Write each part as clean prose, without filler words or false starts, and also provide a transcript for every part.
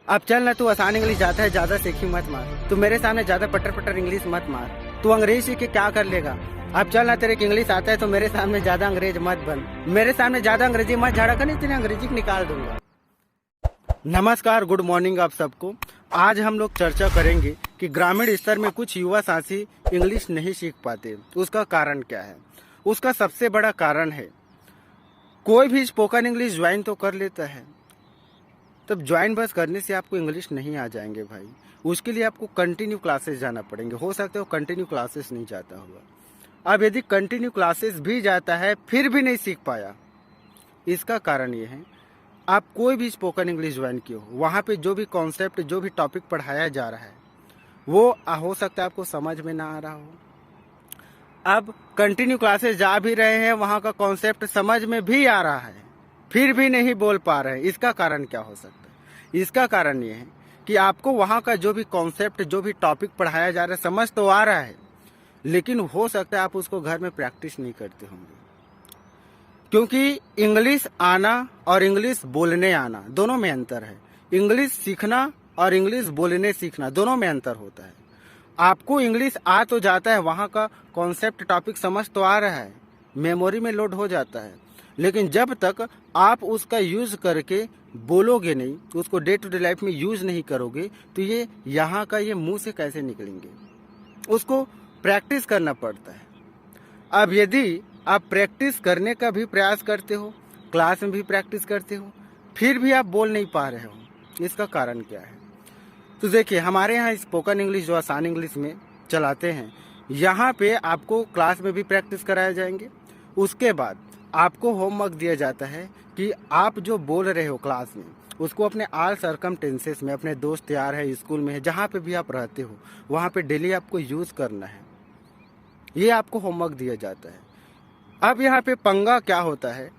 अब चल ना, तू आसान इंग्लिश जाता है, ज्यादा सीखी मत मार। तू मेरे सामने ज्यादा पटर पटर इंग्लिश मत मार। तू अंग्रेजी सीख के क्या कर लेगा? अब चल ना, तेरे को इंग्लिश आता है तो मेरे सामने ज्यादा अंग्रेज मत बन। मेरे सामने ज्यादा अंग्रेजी मत झाड़ा कर, नहीं तेरे अंग्रेजी निकाल दूंगा। नमस्कार, गुड मॉर्निंग आप सबको। आज हम लोग चर्चा करेंगे कि ग्रामीण स्तर में कुछ युवा साथी इंग्लिश नहीं सीख पाते। उसका कारण क्या है? उसका सबसे बड़ा कारण है, कोई भी स्पोकन इंग्लिश ज्वाइन तो कर लेता है, तब ज्वाइन बस करने से आपको इंग्लिश नहीं आ जाएंगे भाई। उसके लिए आपको कंटिन्यू क्लासेस जाना पड़ेंगे। हो सकता है वो कंटिन्यू क्लासेस नहीं जाता होगा। अब यदि कंटिन्यू क्लासेस भी जाता है फिर भी नहीं सीख पाया, इसका कारण ये है, आप कोई भी स्पोकन इंग्लिश ज्वाइन किए हो, वहाँ पे जो भी कॉन्सेप्ट, जो भी टॉपिक पढ़ाया जा रहा है वो हो सकता है आपको समझ में ना आ रहा हो। अब कंटिन्यू क्लासेस जा भी रहे हैं, वहाँ का कॉन्सेप्ट समझ में भी आ रहा है, फिर भी नहीं बोल पा रहे हैं। इसका कारण क्या हो सकता है? इसका कारण ये है कि आपको वहाँ का जो भी कॉन्सेप्ट, जो भी टॉपिक पढ़ाया जा रहा है समझ तो आ रहा है, लेकिन हो सकता है आप उसको घर में प्रैक्टिस नहीं करते होंगे। क्योंकि इंग्लिश आना और इंग्लिश बोलने आना दोनों में अंतर है। इंग्लिश सीखना और इंग्लिश बोलने सीखना दोनों में अंतर होता है। आपको इंग्लिश आ तो जाता है, वहाँ का कॉन्सेप्ट, टॉपिक समझ तो आ रहा है, मेमोरी में लोड हो जाता है, लेकिन जब तक आप उसका यूज करके बोलोगे नहीं, उसको डे टू डे लाइफ में यूज नहीं करोगे, तो ये यहाँ का ये मुंह से कैसे निकलेंगे? उसको प्रैक्टिस करना पड़ता है। अब यदि आप प्रैक्टिस करने का भी प्रयास करते हो, क्लास में भी प्रैक्टिस करते हो, फिर भी आप बोल नहीं पा रहे हो, इसका कारण क्या है? तो देखिए, हमारे यहाँ स्पोकन इंग्लिश जो आसान इंग्लिश में चलाते हैं, यहाँ पे आपको क्लास में भी प्रैक्टिस कराए जाएंगे। उसके बाद आपको होमवर्क दिया जाता है कि आप जो बोल रहे हो क्लास में, उसको अपने ऑल सर्कमटेंसेस में, अपने दोस्त यार है, स्कूल में है, जहाँ पे भी आप रहते हो, वहाँ पे डेली आपको यूज़ करना है। ये आपको होमवर्क दिया जाता है। अब यहाँ पे पंगा क्या होता है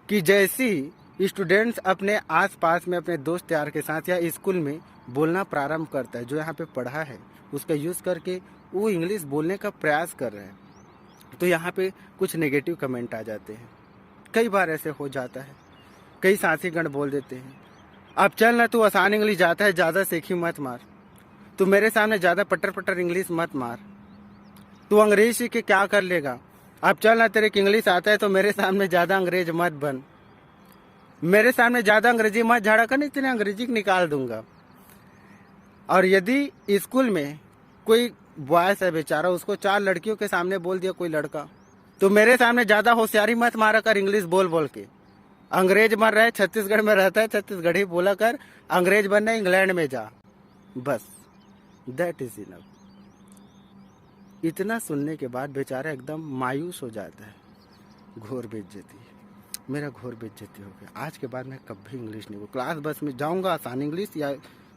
कि जैसी स्टूडेंट्स अपने आसपास में अपने दोस्त यार के साथ या स्कूल में बोलना प्रारंभ करता है, जो यहाँ पे पढ़ा है उसका यूज़ करके वो इंग्लिश बोलने का प्रयास कर रहे हैं, तो यहाँ पे कुछ नेगेटिव कमेंट आ जाते हैं। कई बार ऐसे हो जाता है, कई साथीगण बोल देते हैं, अब चल ना, तू आसान इंग्लिश जाता है, ज़्यादा सीखी मत मार। तू मेरे सामने ज़्यादा पटर पटर इंग्लिश मत मार। तू अंग्रेजी सीख के क्या कर लेगा? अब चल ना, तेरे को इंग्लिश आता है तो मेरे सामने ज़्यादा अंग्रेज मत बन। मेरे सामने ज़्यादा अंग्रेजी मत झाड़ा कर, नहीं तेरे अंग्रेजी निकाल दूंगा। और यदि स्कूल में कोई बॉयस है बेचारा, उसको 4 लड़कियों के सामने बोल दिया कोई लड़का, तो मेरे सामने ज्यादा होशियारी मत मारा कर इंग्लिश बोल बोल के। अंग्रेज मर रहा है, छत्तीसगढ़ में रहता है, छत्तीसगढ़ी बोला कर, अंग्रेज बनना इंग्लैंड में जा, बस दैट इज इनफ। इतना सुनने के बाद बेचारा एकदम मायूस हो जाता है। घोर बेइज्जती, मेरा घोर बेइज्जती हो गया। आज के बाद मैं कभी इंग्लिश नहीं, वो क्लास बस में जाऊंगा, आसान इंग्लिश या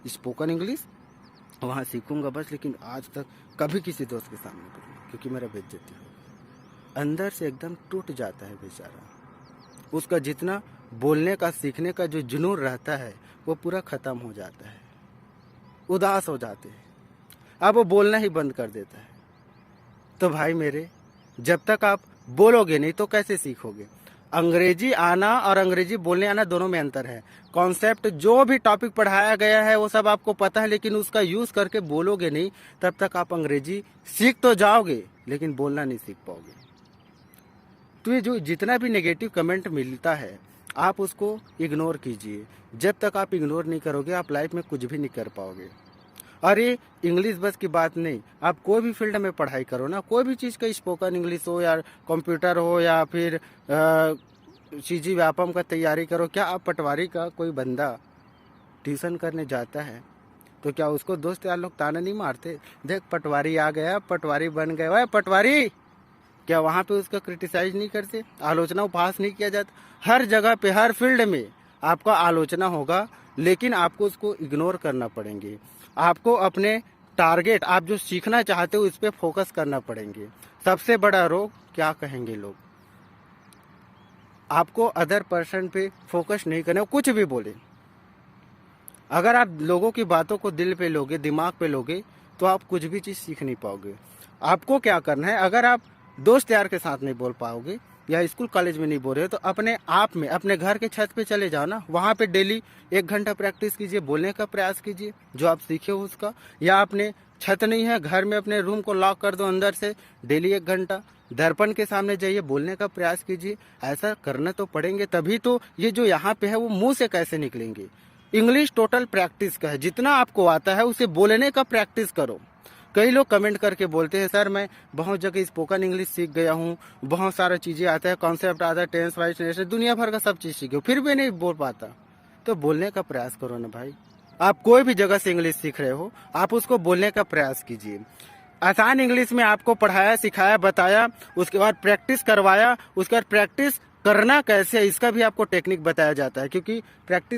स्पोकन इंग्लिश वहाँ सीखूंगा बस, लेकिन आज तक कभी किसी दोस्त के सामने बोलूँगा, क्योंकि मेरा बेइज्जती हो। अंदर से एकदम टूट जाता है बेचारा। उसका जितना बोलने का, सीखने का जो जुनून रहता है वो पूरा ख़त्म हो जाता है, उदास हो जाते हैं। अब वो बोलना ही बंद कर देता है। तो भाई मेरे, जब तक आप बोलोगे नहीं तो कैसे सीखोगे? अंग्रेजी आना और अंग्रेजी बोलने आना दोनों में अंतर है। कॉन्सेप्ट, जो भी टॉपिक पढ़ाया गया है वो सब आपको पता है, लेकिन उसका यूज़ करके बोलोगे नहीं, तब तक आप अंग्रेजी सीख तो जाओगे लेकिन बोलना नहीं सीख पाओगे। तो ये जो जितना भी नेगेटिव कमेंट मिलता है, आप उसको इग्नोर कीजिए। जब तक आप इग्नोर नहीं करोगे, आप लाइफ में कुछ भी नहीं कर पाओगे। और ये इंग्लिश बस की बात नहीं, आप कोई भी फील्ड में पढ़ाई करो ना, कोई भी चीज़ का, स्पोकन इंग्लिश हो या कंप्यूटर हो या फिर सीजी व्यापम का तैयारी करो। क्या आप पटवारी का कोई बंदा ट्यूशन करने जाता है तो क्या उसको दोस्त यार लोग ताना नहीं मारते? देख पटवारी आ गया, पटवारी बन गए, वह पटवारी, क्या वहाँ पे उसका क्रिटिसाइज नहीं करते? आलोचना उपहास नहीं किया जाता? हर जगह पे, हर फील्ड में आपका आलोचना होगा, लेकिन आपको उसको इग्नोर करना पड़ेंगे। आपको अपने टारगेट, आप जो सीखना चाहते हो, इस पे फोकस करना पड़ेंगे। सबसे बड़ा रोग क्या कहेंगे लोग? आपको अदर पर्सन पे फोकस नहीं करना, कुछ भी बोले। अगर आप लोगों की बातों को दिल पे लोगे, दिमाग पे लोगे, तो आप कुछ भी चीज़ सीख नहीं पाओगे। आपको क्या करना है, अगर आप दोस्त यार के साथ नहीं बोल पाओगे या स्कूल कॉलेज में नहीं बोल रहे हो तो अपने आप में अपने घर के छत पे चले जाओ ना, वहाँ पे डेली 1 घंटा प्रैक्टिस कीजिए, बोलने का प्रयास कीजिए जो आप सीखे हो उसका। या अपने छत नहीं है घर में, अपने रूम को लॉक कर दो अंदर से, डेली 1 घंटा दर्पण के सामने जाइए, बोलने का प्रयास कीजिए। ऐसा करना तो पड़ेंगे, तभी तो ये जो यहाँ पे है वो मुंह से कैसे निकलेंगे। इंग्लिश टोटल प्रैक्टिस का है, जितना आपको आता है उसे बोलने का प्रैक्टिस करो। कई लोग कमेंट करके बोलते हैं सर मैं बहुत जगह स्पोकन इंग्लिश सीख गया हूँ, बहुत सारा चीजें आता है, कॉन्सेप्ट आता है, टेंस वाइज टेंस, दुनिया भर का सब चीज सीखे हूँ, फिर भी नहीं बोल पाता। तो बोलने का प्रयास करो ना भाई। आप कोई भी जगह से इंग्लिश सीख रहे हो, आप उसको बोलने का प्रयास कीजिए। आसान इंग्लिश में आपको पढ़ाया, सिखाया, बताया, उसके बाद प्रैक्टिस करवाया, उसके बाद प्रैक्टिस करना कैसे है इसका भी आपको टेक्निक बताया जाता है, क्योंकि प्रैक्टिस